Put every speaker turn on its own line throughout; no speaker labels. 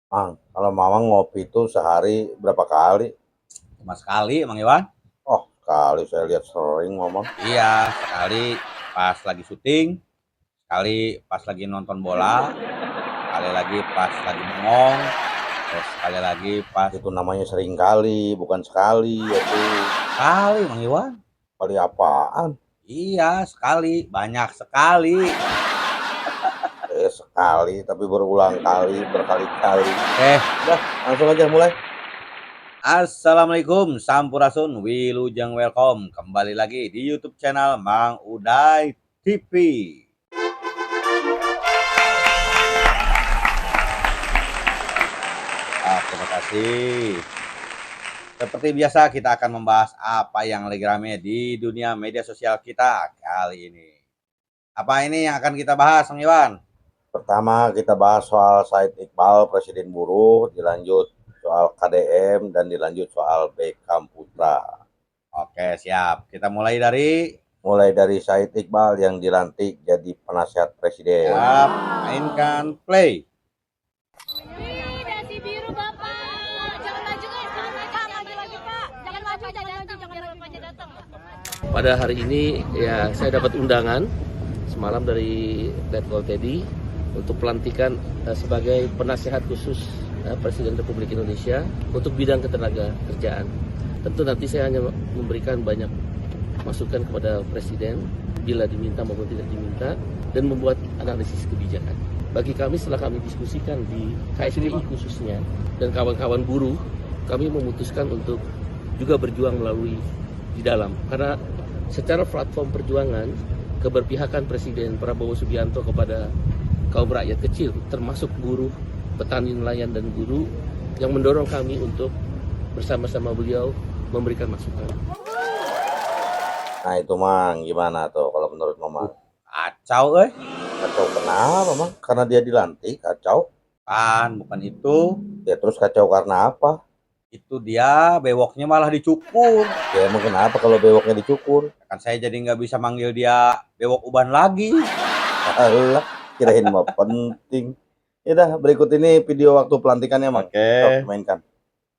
Mang, kalau Mamang ngopi itu sehari berapa kali?
Cuma sekali, Mang Iwan.
Oh, kali saya lihat sering Mamang.
Iya, sekali pas lagi syuting, sekali pas lagi nonton bola, sekali lagi pas lagi bengong, terus sekali lagi pas
Itu namanya sering kali, bukan sekali. Itu
sekali, Mang Iwan.
kali apaan?
Iya, sekali, banyak sekali.
Sekali, tapi berulang kali, berkali-kali.
Eh,
Udah, langsung aja mulai.
Assalamualaikum, Sampurasun, Wilujeng welcome. Kembali lagi di YouTube channel Mang Uday TV. Terima kasih. Seperti biasa kita akan membahas apa yang lagi rame di dunia media sosial kita kali ini. Apa ini yang akan kita bahas, Bang Iwan?
Pertama kita bahas soal Said Iqbal, Presiden Buruh, dilanjut soal KDM, dan dilanjut soal Beckham Putra.
Oke, siap. Kita mulai dari
Mulai dari Said Iqbal yang dilantik jadi penasihat presiden.
siap, mainkan play.
Dasi biru Bapak. Jangan maju guys, jangan maju lagi Pak. Jangan maju, jangan datang, jangan bapaknya datang.
Pada hari ini ya saya dapat undangan semalam dari Letkol Teddy untuk pelantikan sebagai penasihat khusus Presiden Republik Indonesia untuk bidang ketenaga kerjaan. Tentu nanti saya hanya memberikan banyak masukan kepada Presiden bila diminta maupun tidak diminta dan membuat analisis kebijakan. Bagi kami setelah kami diskusikan di KSBI khususnya dan kawan-kawan buruh, kami memutuskan untuk juga berjuang melalui di dalam karena secara platform perjuangan keberpihakan Presiden Prabowo Subianto kepada kaum rakyat kecil termasuk buruh, petani, nelayan dan guru yang mendorong kami untuk bersama-sama beliau memberikan masukan.
Nah itu Mang, gimana tuh kalau menurut Mamang?
Kacau,
Kacau kenapa Mang? Karena dia dilantik, kacau.
Kan, bukan itu.
Ya terus kacau karena apa?
Itu dia bewoknya malah dicukur.
Ya emang kenapa kalau bewoknya dicukur?
Kan saya jadi nggak bisa manggil dia bewok uban lagi.
Alah, kirain mah penting. Ya dah, berikut ini video waktu pelantikannya Mang.
Oke,
Sok, mainkan.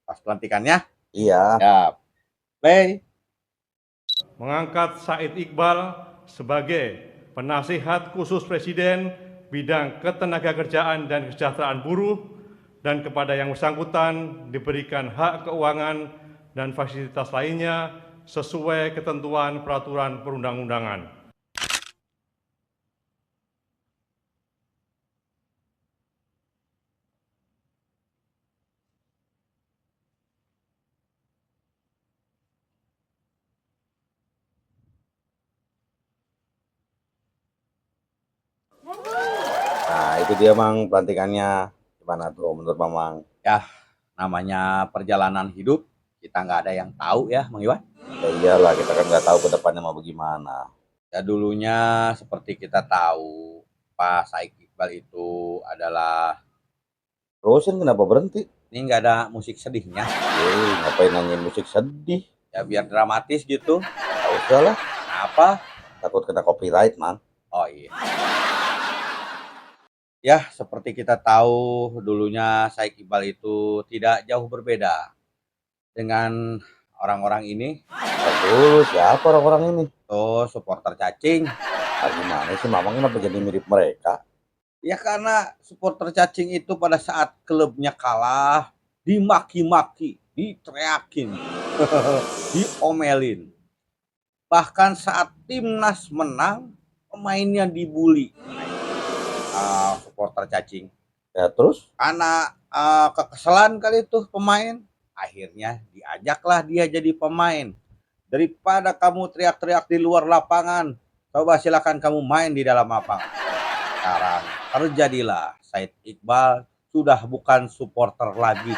pas pelantikannya.
Iya.
Siap. Play.
Mengangkat Said Iqbal sebagai penasihat khusus Presiden bidang ketenagakerjaan dan kesejahteraan buruh, dan kepada yang bersangkutan diberikan hak keuangan dan fasilitas lainnya sesuai ketentuan peraturan perundang-undangan.
Nah, itu dia Mang pelantikannya. Gimana tuh menurut Mamang?
Ya, namanya perjalanan hidup, kita nggak ada yang tahu ya, Mang Iwan.
Ya iyalah, kita kan nggak tahu ke depannya mau bagaimana.
Ya dulunya seperti kita tahu, Pak Said Iqbal itu adalah,
Terusin kenapa berhenti?
ini nggak ada musik sedihnya,
Ngapain nanyain musik sedih?
ya biar dramatis gitu.
Gak usah lah,
Kenapa?
takut kena copyright Mang.
Oh iya. Ya, seperti kita tahu dulunya Said Iqbal itu tidak jauh berbeda dengan orang-orang ini.
Dulu siapa orang-orang ini?
Tuh, supporter cacing.
Gimana sih Mamang kenapa jadi mirip mereka?
Ya karena supporter cacing itu pada saat klubnya kalah, dimaki-maki, diteriakin, diomelin. Bahkan saat timnas menang, pemainnya dibully. Supporter cacing.
Ya terus?
Karena kekesalan kali itu pemain, akhirnya diajaklah dia jadi pemain. Daripada kamu teriak-teriak di luar lapangan, coba silakan kamu main di dalam lapangan. Sekarang terjadilah Said Iqbal sudah bukan supporter lagi.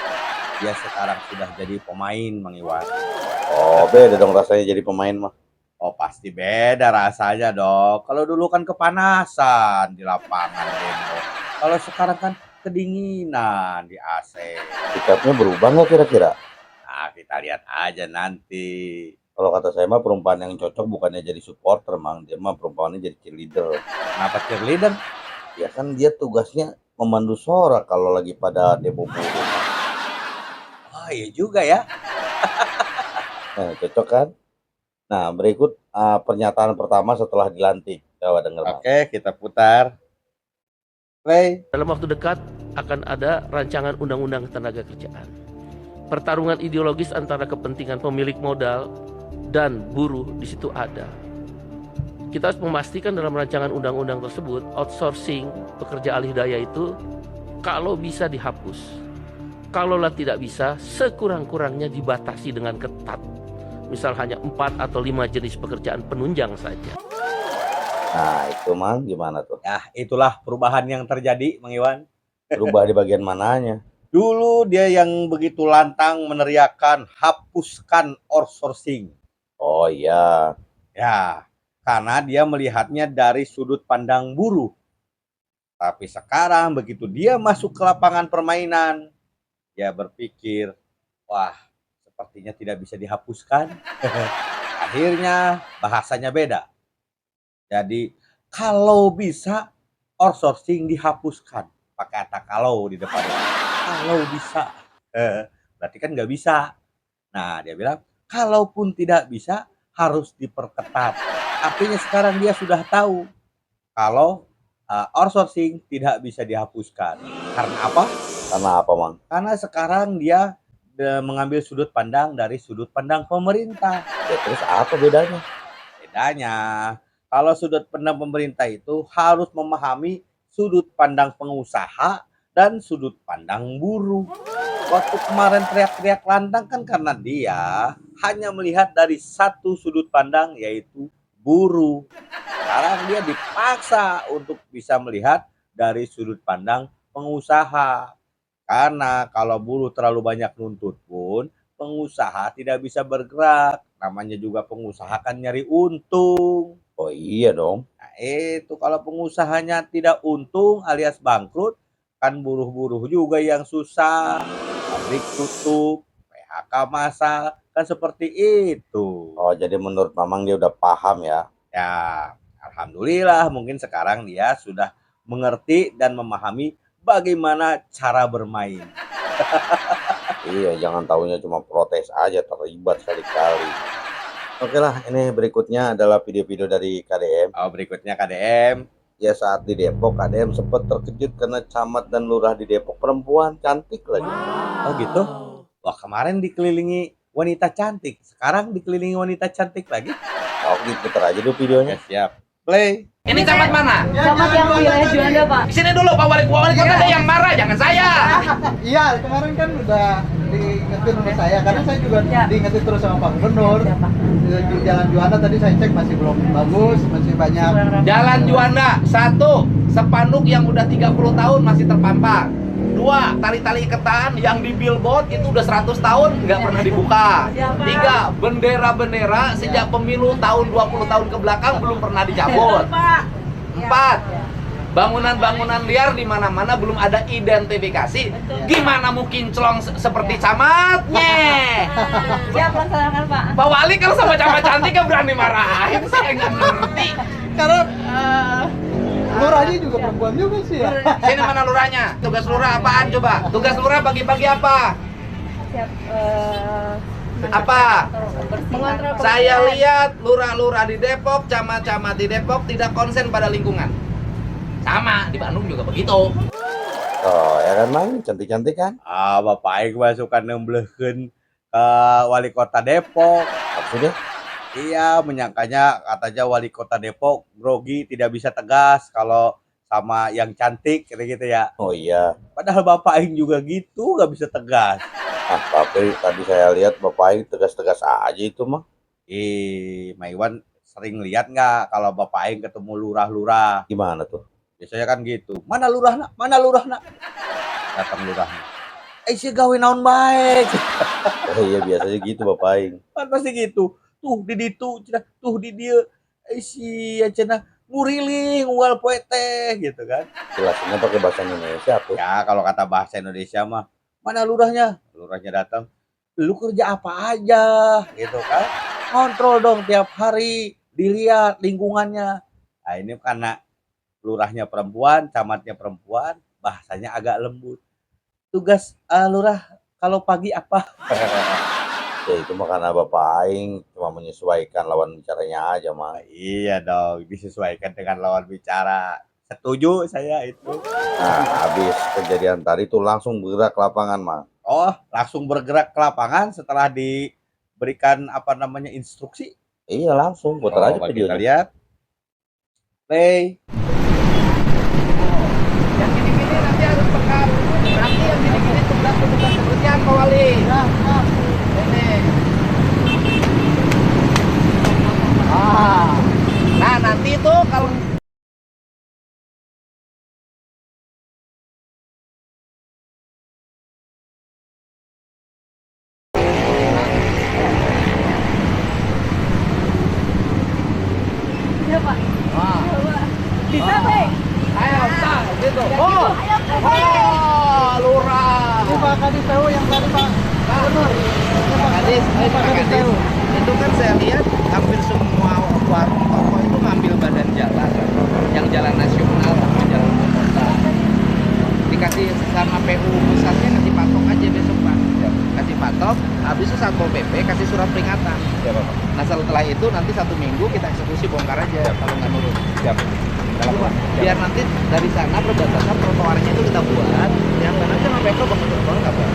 Dia sekarang sudah jadi pemain, Mang Iwan.
Oh beda dong rasanya jadi pemain mah.
Oh pasti beda rasanya dong. Kalau dulu kan kepanasan di lapangan demo. Kalau sekarang kan kedinginan di AC.
Sikapnya berubah nggak kira-kira?
Nah kita lihat aja nanti.
Kalau kata saya mah perempuan yang cocok bukannya jadi supporter Mang, dia mah perempuannya jadi cheerleader.
Kenapa cheerleader?
Ya kan dia tugasnya memandu sorak kalau lagi pada demo buruh.
Oh iya juga ya.
Nah, cocok kan? Nah, berikut pernyataan pertama setelah dilantik. Coba denger, Bang.
Oke, kita putar. Play.
Dalam waktu dekat akan ada rancangan undang-undang tenaga kerjaan. Pertarungan ideologis antara kepentingan pemilik modal dan buruh di situ ada. Kita harus memastikan dalam rancangan undang-undang tersebut outsourcing pekerja alih daya itu kalau bisa dihapus. Kalaulah tidak bisa, sekurang-kurangnya dibatasi dengan ketat. Misal hanya 4 atau 5 jenis pekerjaan penunjang saja.
Nah, itu Mang gimana tuh?
Ya, itulah perubahan yang terjadi, Mang Iwan.
Berubah di bagian mananya?
Dulu dia yang begitu lantang meneriakan hapuskan outsourcing.
Oh iya.
Ya, karena dia melihatnya dari sudut pandang buruh. Tapi sekarang begitu dia masuk ke lapangan permainan, dia berpikir, wah, sepertinya tidak bisa dihapuskan. Akhirnya bahasanya beda. Jadi kalau bisa outsourcing dihapuskan, pakai kata kalau di depannya. Kalau bisa, berarti kan nggak bisa. Nah dia bilang, kalaupun tidak bisa harus diperketat. Artinya sekarang dia sudah tahu kalau outsourcing tidak bisa dihapuskan. Karena apa?
Karena apa, Mang?
Karena sekarang dia mengambil sudut pandang dari sudut pandang pemerintah.
Ya, terus apa bedanya?
Bedanya, kalau sudut pandang pemerintah itu harus memahami sudut pandang pengusaha dan sudut pandang buruh. Waktu kemarin teriak-teriak lantang kan karena dia hanya melihat dari satu sudut pandang yaitu buruh. Sekarang dia dipaksa untuk bisa melihat dari sudut pandang pengusaha. Karena kalau buruh terlalu banyak nuntut pun pengusaha tidak bisa bergerak. Namanya juga pengusaha kan nyari untung.
Oh iya dong.
Nah, itu kalau pengusahanya tidak untung alias bangkrut, kan buruh-buruh juga yang susah. Pabrik tutup, PHK massal, kan seperti itu.
Oh, jadi menurut Mamang dia udah paham ya?
Ya, alhamdulillah mungkin sekarang dia sudah mengerti dan memahami bagaimana cara bermain.
Iya, jangan taunya cuma protes aja, terlibat sekali-kali. Oke lah, ini berikutnya adalah video-video dari KDM.
Oh, berikutnya KDM.
Ya, saat di Depok, KDM sempat terkejut karena camat dan lurah di Depok perempuan cantik lagi.
Oh gitu? Wah, kemarin dikelilingi wanita cantik, sekarang dikelilingi wanita cantik lagi.
Oh, diputar aja dulu videonya.
Ya, siap. Play.
Ini camat mana?
Camat yang wilayah Juanda, Pak.
Di sini dulu Pak Wali Kota ada yang marah, jangan saya.
Iya, kemarin kan udah diingetin sama saya, karena saya juga
Ya.
diingetin terus sama Pak Gubernur. Di Jalan Juanda tadi saya cek masih belum bagus, masih banyak.
Jalan Juanda, 1, spanduk yang udah 30 tahun masih terpampang. 2, tali-tali iketan yang di billboard itu udah 100 tahun nggak pernah dibuka. 3, bendera-bendera sejak pemilu tahun 20 tahun ke belakang belum pernah dicabut. 4, bangunan-bangunan liar di mana-mana belum ada identifikasi. Gimana mungkin celong seperti camatnya?
Siap laksanakan, Pak.
Pak Wali kalau sama camat cantik kan berani marahin, saya nggak ngerti.
Karena lurahnya juga perempuan juga sih ya.
Sini mana lurahnya? Tugas lurah apaan coba? Tugas lurah pagi-pagi apa?
Siap
Apa?
mengontrol
Saya lihat lurah-lurah di Depok, camat-camat di Depok tidak konsen pada lingkungan. Sama, di Bandung juga begitu.
Oh, ya kan, Mang? Cantik-cantik kan?
Bapak Aing masukkan nemblehkeun ke wali kota Depok.
Maksudnya?
Iya, menyangkanya katanya wali kota Depok grogi tidak bisa tegas kalau sama yang cantik gitu ya.
Oh iya.
Padahal Bapak Aing juga gitu, nggak bisa tegas.
Tapi tadi saya lihat Bapak Aing tegas-tegas aja itu mah.
Maiwan sering lihat nggak kalau Bapak Aing ketemu lurah-lurah?
Gimana tuh?
Biasanya kan gitu. Mana lurahna? Mana lurahna? Datang lurahnya. Si gawe naon baik.
Oh iya, biasanya gitu Bapak Aing.
Kan pasti gitu. Tuh di ditu, cenah, tuh di dia. Si cenah nguriling unggal poe teh gitu kan.
Jelasinnya pakai bahasa Indonesia tuh.
Ya kalau kata bahasa Indonesia mah, mana lurahnya? Lurahnya datang. Lu kerja apa aja gitu kan. Kontrol dong tiap hari, dilihat lingkungannya. Nah, ini karena lurahnya perempuan, camatnya perempuan, bahasanya agak lembut. Tugas lurah kalau pagi apa?
Ya itu mah karena Bapak aing cuma menyesuaikan lawan bicaranya aja mah.
Iya dong, disesuaikan dengan lawan bicara. Setuju saya itu.
Nah, habis kejadian tadi tuh langsung bergerak ke lapangan mah.
Oh, langsung bergerak ke lapangan setelah diberikan apa namanya instruksi.
Iya langsung, putar aja
Coba kita
videonya.
lihat. Play.
Yang gini-gini nanti harus pekan. Nanti yang gini-gini tugas kerjaan Pak Wali. Ini. Nah nanti itu kalau
Iya, Pak. Bisa,
Ah.
Pak.
ayo tak gitu.
Ayo,
Oh, lurah.
Ini Pak Kadis tahu yang tadi Pak Gubernur.
Pak Kadis, Pak Kadis. Itu kan saya lihat hampir semua warung toko itu ngambil badan jalan, yang jalan nasional sama jalan kota. Dikasih sama PU pusatnya kasih patok aja besok Pak. Kasih patok, habis itu Satpol PP kasih surat peringatan. Nah setelah itu nanti 1 minggu kita eksekusi bongkar aja kalau nggak nurut. Biar nanti dari sana perbatasan trotoarnya itu kita buat, yang mana sama PK bakal trotoar nggak buat.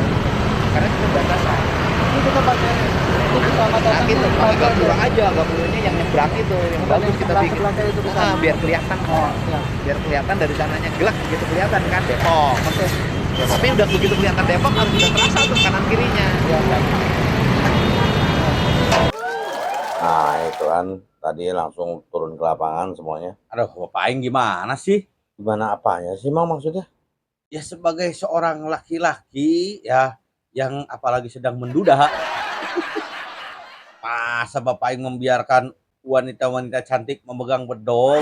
Karena itu perbatasan.
Ini kita pakai
Nah gitu, pakai gapura aja, gapuranya yang nyebrang itu, yang bagus kita bikin.
Belakang itu ke sana.
Biar kelihatan, biar kelihatan dari sananya gelap gitu kelihatan kan Depok.
Oke.
Tapi udah begitu kelihatan Depok harus udah terasa tuh kanan kirinya.
Nah itu kan tadi langsung turun ke lapangan semuanya.
Aduh, Bapak Aing gimana sih?
Gimana apanya sih Mang maksudnya?
Ya sebagai seorang laki-laki ya yang apalagi sedang menduda. Masa Bapak Aing membiarkan wanita-wanita cantik memegang bedog?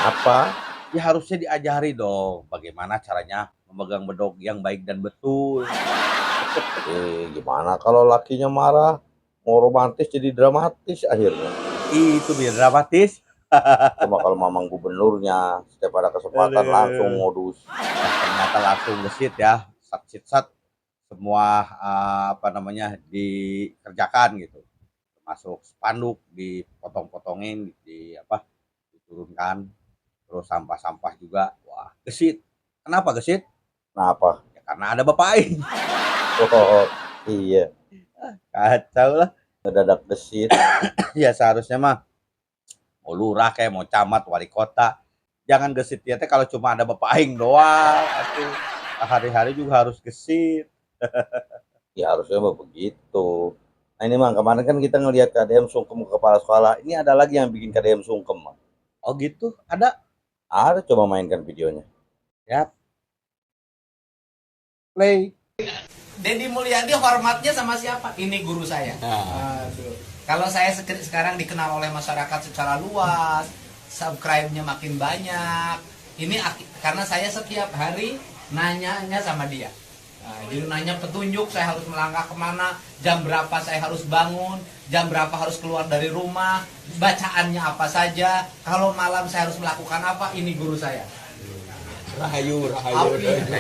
Apa?
Ya harusnya diajari dong bagaimana caranya memegang bedog yang baik dan betul.
Gimana kalau lakinya marah? Mau romantis jadi dramatis akhirnya.
Itu biar dramatis.
Cuma kalau mamang gubernurnya setiap ada kesempatan
Aduh.
langsung modus.
Ternyata langsung gesit ya, sat semua apa namanya dikerjakan gitu. Termasuk spanduk dipotong-potongin, diturunkan, terus sampah-sampah juga. Wah, gesit. Kenapa gesit?
Kenapa?
Ya karena ada Bapak Aing.
Oh, iya,
Kacau lah.
ngedadak gesit.
Ya seharusnya mah mau lurah kayak mau camat, wali kota. Jangan gesit ya teh kalau cuma ada Bapak Aing doang. Atuh. Hari-hari juga harus gesit.
Ya harusnya mah begitu. Nah ini Mang, kemarin kan kita ngelihat KDM sungkem ke kepala sekolah. Ini ada lagi yang bikin KDM sungkem, Mang.
Oh gitu, ada.
Ada, coba mainkan videonya.
Ya. Play.
Deddy Mulyadi hormatnya sama siapa? Ini guru saya. Kalau saya sekarang dikenal oleh masyarakat secara luas, subscribe-nya makin banyak. Ini karena saya setiap hari nanyanya sama dia. Nah, jadi nanya petunjuk, saya harus melangkah kemana, jam berapa saya harus bangun, jam berapa harus keluar dari rumah, bacaannya apa saja, kalau malam saya harus melakukan apa, ini guru saya.
Rahayu.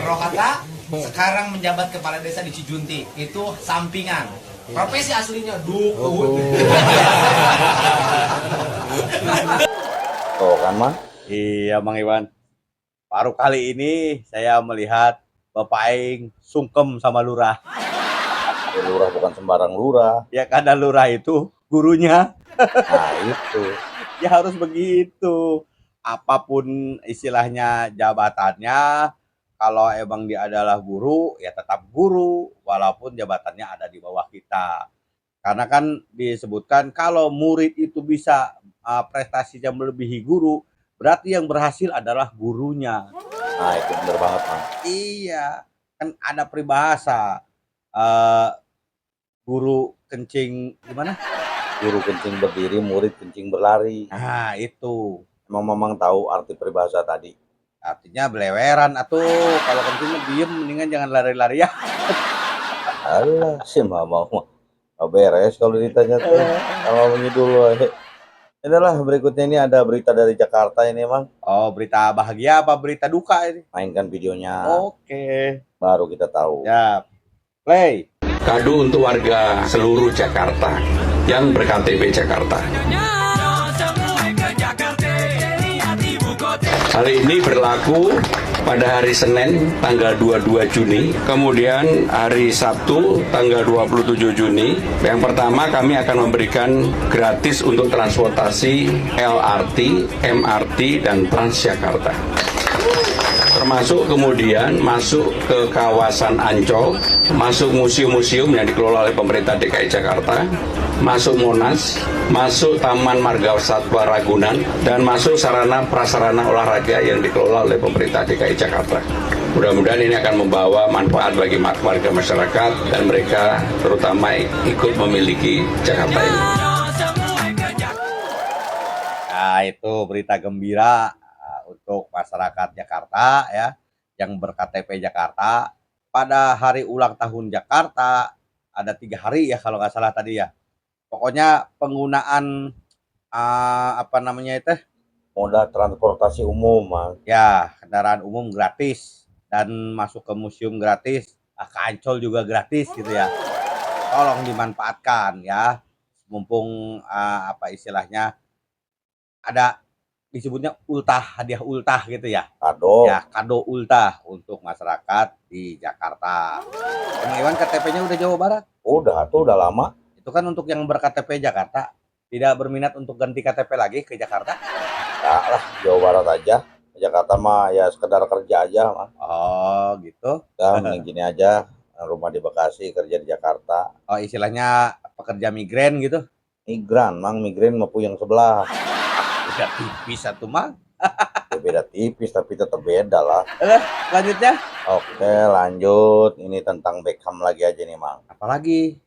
Rohata sekarang menjabat kepala desa di Cijunti, itu sampingan. Profesi aslinya dukun.
Tuh kan, Mang.
Iya, Mang Iwan. Baru kali ini saya melihat Bapak Aing sungkem sama lurah.
Ya, lurah bukan sembarang lurah.
Ya karena lurah itu gurunya.
Nah itu.
Ya harus begitu. Apapun istilahnya jabatannya, kalau emang dia adalah guru, ya tetap guru, walaupun jabatannya ada di bawah kita. Karena kan disebutkan kalau murid itu bisa prestasinya melebihi guru, berarti yang berhasil adalah gurunya.
Nah itu bener banget, Mang.
Iya, kan ada peribahasa guru kencing gimana?
Guru kencing berdiri, murid kencing berlari.
Nah, itu.
Emang Mamang tahu arti peribahasa tadi?
Artinya beleweran atuh. Kalau kencingnya diem mendingan jangan lari-lari ya.
Alah, si Mamang mah. Nggak beres kalau ditanya tuh. Sama ngidul wae. Inilah berikutnya ini ada berita dari Jakarta ini, Mang.
Oh, berita bahagia apa berita duka ini?
Mainkan videonya,
Oke.
baru kita tahu.
Ya, play.
Kado untuk warga seluruh Jakarta yang berKTP Jakarta. Hal ini berlaku pada hari Senin tanggal 22 Juni, kemudian hari Sabtu tanggal 27 Juni. Yang pertama kami akan memberikan gratis untuk transportasi LRT, MRT, dan Transjakarta. Termasuk kemudian masuk ke kawasan Ancol, masuk museum-museum yang dikelola oleh pemerintah DKI Jakarta, masuk Monas, masuk Taman Marga Satwa Ragunan, dan masuk sarana prasarana olahraga yang dikelola oleh pemerintah DKI Jakarta. Mudah-mudahan ini akan membawa manfaat bagi warga masyarakat dan mereka terutama ikut memiliki Jakarta ini.
Nah, itu berita gembira untuk masyarakat Jakarta ya yang berKTP Jakarta. Pada hari ulang tahun Jakarta ada 3 hari ya kalau nggak salah tadi ya. Pokoknya penggunaan apa namanya itu
Moda transportasi umum, Mang.
ya kendaraan umum gratis dan masuk ke museum gratis, ke Ancol juga gratis gitu ya. Tolong dimanfaatkan ya. Mumpung apa istilahnya ada disebutnya ultah, hadiah ultah gitu ya.
Kado.
Ya, kado ultah untuk masyarakat di Jakarta. Emang Iwan KTP-nya udah Jawa Barat?
Udah lama.
Itu kan untuk yang berKTP Jakarta. Tidak berminat untuk ganti KTP lagi ke Jakarta?
Ya lah, Jawa Barat aja. Jakarta mah ya sekedar kerja aja, Mang.
Oh, gitu.
Udah mending gini aja, rumah di Bekasi, kerja di Jakarta.
Oh, istilahnya pekerja migran gitu.
Migran, Mang, migran mau yang sebelah.
Udah tipis satu mah.
Ya, beda tipis tapi tetap beda lah.
Lanjutnya.
Oke, lanjut. Ini tentang Beckham lagi aja nih, Mang.
Apalagi?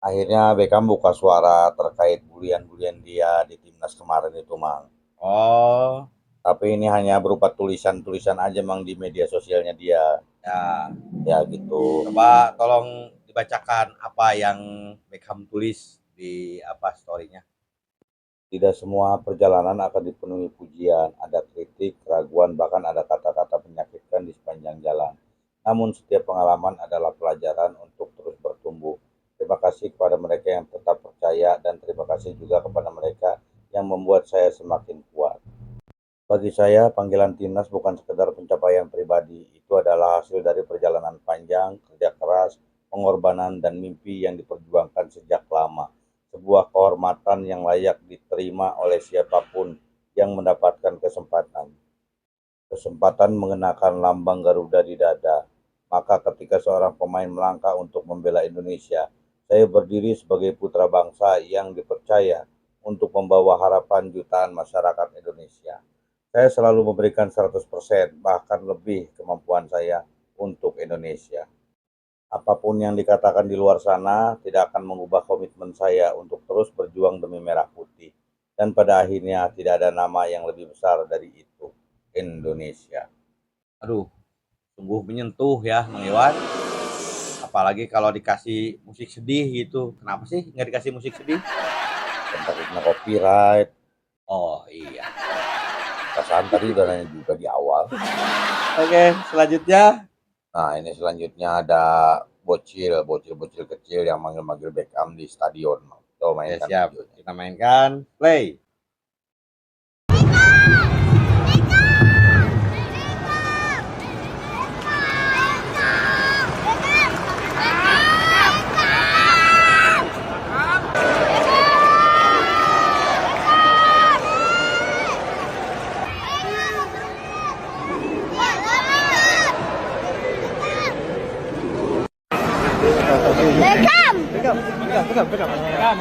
Akhirnya Beckham buka suara terkait bulian-bulian dia di timnas kemarin itu, Mang.
Oh,
Tapi ini hanya berupa tulisan-tulisan aja, Mang, di media sosialnya dia.
ya.
Ya gitu.
Coba tolong dibacakan apa yang Beckham tulis di apa story-nya.
Tidak semua perjalanan akan dipenuhi pujian, ada kritik, keraguan, bahkan ada kata-kata menyakitkan di sepanjang jalan. Namun setiap pengalaman adalah pelajaran untuk terus bertumbuh. Terima kasih kepada mereka yang tetap percaya dan terima kasih juga kepada mereka yang membuat saya semakin kuat. Bagi saya, panggilan timnas bukan sekedar pencapaian pribadi, itu adalah hasil dari perjalanan panjang, kerja keras, pengorbanan, dan mimpi yang diperjuangkan sejak lama. Sebuah kehormatan yang layak diterima oleh siapapun yang mendapatkan kesempatan. Kesempatan mengenakan lambang Garuda di dada. Maka ketika seorang pemain melangkah untuk membela Indonesia, saya berdiri sebagai putra bangsa yang dipercaya untuk membawa harapan jutaan masyarakat Indonesia. Saya selalu memberikan 100%, bahkan lebih kemampuan saya untuk Indonesia. Apapun yang dikatakan di luar sana tidak akan mengubah komitmen saya untuk terus berjuang demi merah putih. Dan pada akhirnya tidak ada nama yang lebih besar dari itu, Indonesia.
Aduh, sungguh menyentuh ya, Mang Iwan. Apalagi kalau dikasih musik sedih gitu. Kenapa sih nggak dikasih musik sedih?
Takutnya copyright.
Oh iya.
Perasaan tadi udah nanya juga di awal.
Oke, selanjutnya.
Nah, ini selanjutnya ada bocil kecil yang manggil-manggil Beckham di stadion. Tuh,
Ya,
mainkan
siap.
videonya.
Kita mainkan. Play.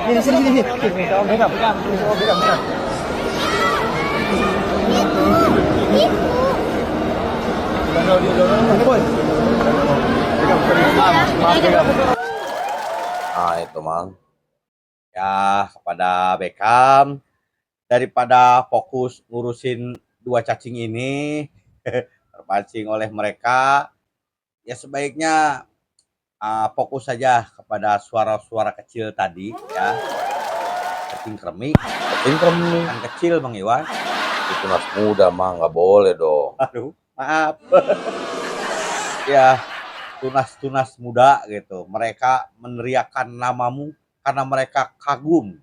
Ini sini. Beckham.
Nah, itu, Mang.
Ya, kepada Beckham, daripada fokus ngurusin 2 cacing ini terpancing oleh mereka, ya sebaiknya fokus saja kepada suara-suara kecil tadi ya. Keting kremik,
Keting kremik.
kan kecil Bang Iwan.
Itu tunas muda mah nggak boleh dong.
Aduh, maaf. Ya, tunas-tunas muda gitu. Mereka meneriakan namamu karena mereka kagum.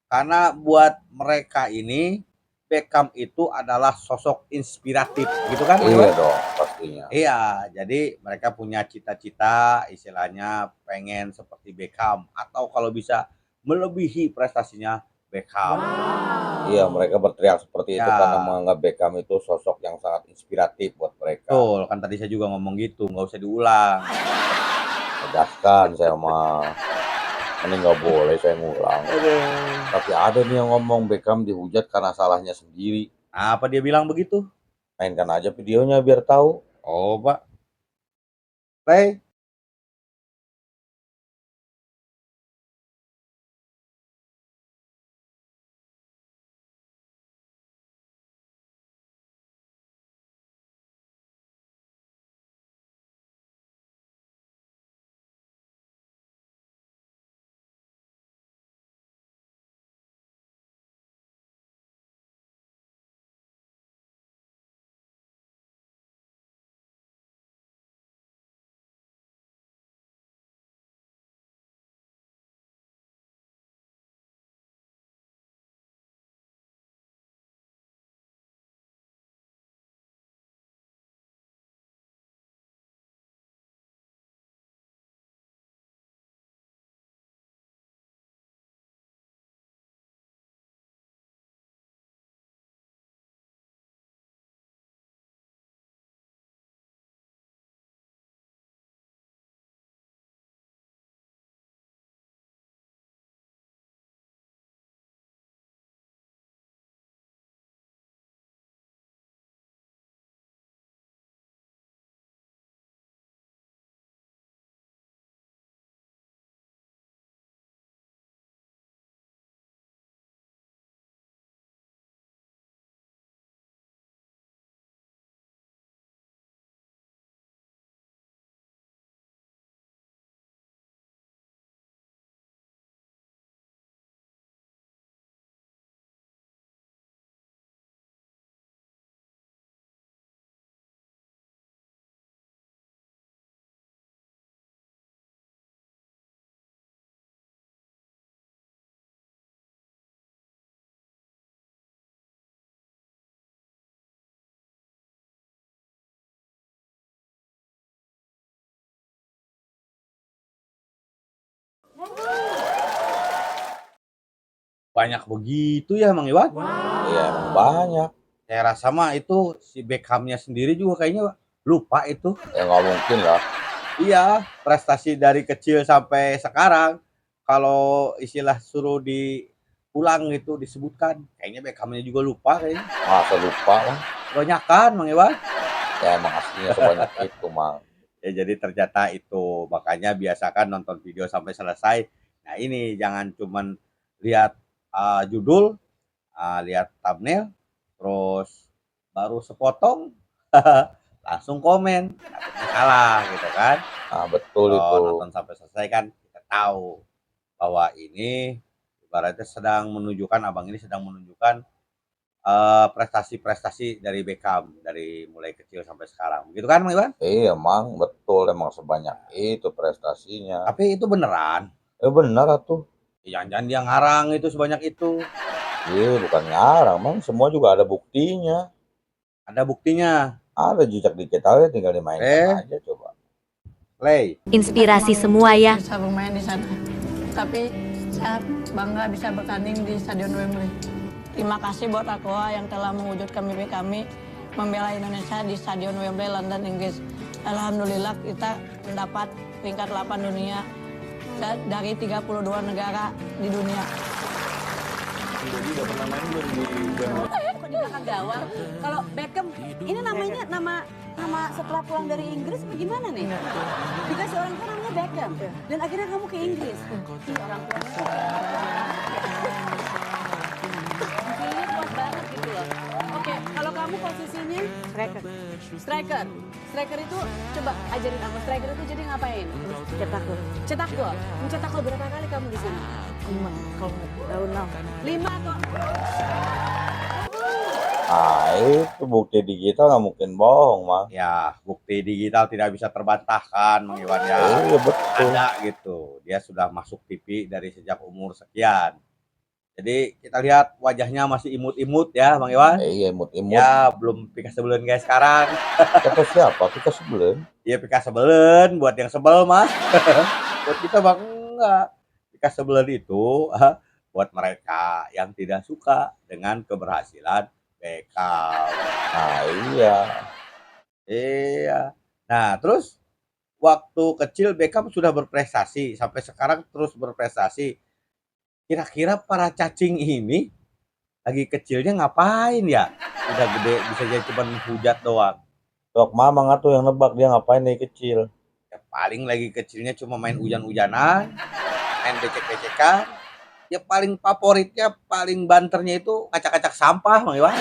Karena buat mereka ini Beckham itu adalah sosok inspiratif, gitu kan? Bang
Iya
Iwan?
dong, pastinya.
Iya, jadi mereka punya cita-cita, istilahnya pengen seperti Beckham atau kalau bisa melebihi prestasinya Beckham.
Iya, mereka berteriak seperti itu
Ya.
karena menganggap Beckham itu sosok yang sangat inspiratif buat mereka.
Betul, kan tadi saya juga ngomong gitu, nggak usah diulang.
Tegaskan saya mah. Ini nggak boleh saya ngulang. Tapi ada nih yang ngomong Beckham dihujat karena salahnya sendiri.
Apa dia bilang begitu?
Mainkan aja videonya biar tahu.
Oh, Pak. Play. Banyak begitu ya, Mang Iwan?
Iya emang banyak.
Saya rasa mah itu si Beckhamnya sendiri juga kayaknya lupa itu.
Ya nggak mungkin lah.
Iya, prestasi dari kecil sampai sekarang kalau istilah suruh diulang gitu disebutkan, kayaknya Beckhamnya juga lupa kayaknya.
Masa lupa lah.
Kebanyakan, Mang Iwan.
Ya emang aslinya sebanyak itu, Mang.
Ya jadi ternyata itu, makanya biasakan nonton video sampai selesai. Nah ini jangan cuman lihat judul, lihat thumbnail, terus baru sepotong langsung komen, takutnya salah gitu kan.
Nah, betul
Kalau
itu.
nonton sampai selesai kan kita tahu bahwa ini ibaratnya abang ini sedang menunjukkan prestasi-prestasi dari Beckham dari mulai kecil sampai sekarang. Begitu kan, Mang Iwan?
Iya, Mang, betul emang sebanyak itu prestasinya.
Tapi itu beneran.
Ya benar atuh.
Jangan-jangan dia ngarang itu sebanyak itu.
Iya, bukan ngarang, Mang. Semua juga ada buktinya.
Ada buktinya.
Ada jejak digitalnya, tinggal dimainkan aja coba.
Play.
Inspirasi semua ya.
Bisa bermain di sana. Tapi saya bangga bisa bertanding di Stadion Wembley. Terima kasih buat Aqua yang telah mewujudkan mimpi kami membela Indonesia di Stadion Wembley, London, Inggris. Alhamdulillah kita mendapat peringkat 8 dunia dari 32 negara di dunia.
Kok di belakang gawang? Kalau Beckham, ini namanya nama setelah pulang dari Inggris bagaimana nih? Dikasih orang tua namanya Beckham dan akhirnya kamu ke Inggris. Ih, orang tuanya feelnya kuat banget gitu loh. Oke, kalau kamu posisinya striker. Striker itu coba ajarin aku, striker itu jadi ngapain? Cetak gol. Mencetak gol berapa kali kamu di sana?
5 kalau tahun 6.
5 atau
Ah, itu bukti digital nggak mungkin bohong, Mang.
Ya, bukti digital tidak bisa terbantahkan, Mang Iwan ya.
Iya, betul.
Ada gitu. Dia sudah masuk TV dari sejak umur sekian. Jadi kita lihat wajahnya masih imut-imut ya, Bang Iwan.
Iya, imut-imut.
Ya, belum pika sebelen kayak sekarang.
Kata siapa? Kita sebelum.
Iya, pika sebelen buat yang sebel mah. Buat kita Bang enggak. Pika sebelen itu buat mereka yang tidak suka dengan keberhasilan Beckham.
Nah, iya.
Iya. Nah, terus waktu kecil Beckham sudah berprestasi, sampai sekarang terus berprestasi. Kira-kira para cacing ini lagi kecilnya ngapain ya? Udah gede bisa jadi cuma hujat doang.
Sok Mamang atuh yang nebak dia ngapain dari kecil.
Ya paling lagi kecilnya cuma main hujan-hujanan, main becek-becekan. Ya paling favoritnya, paling banternya itu ngacak-ngacak sampah, Bang Iwan.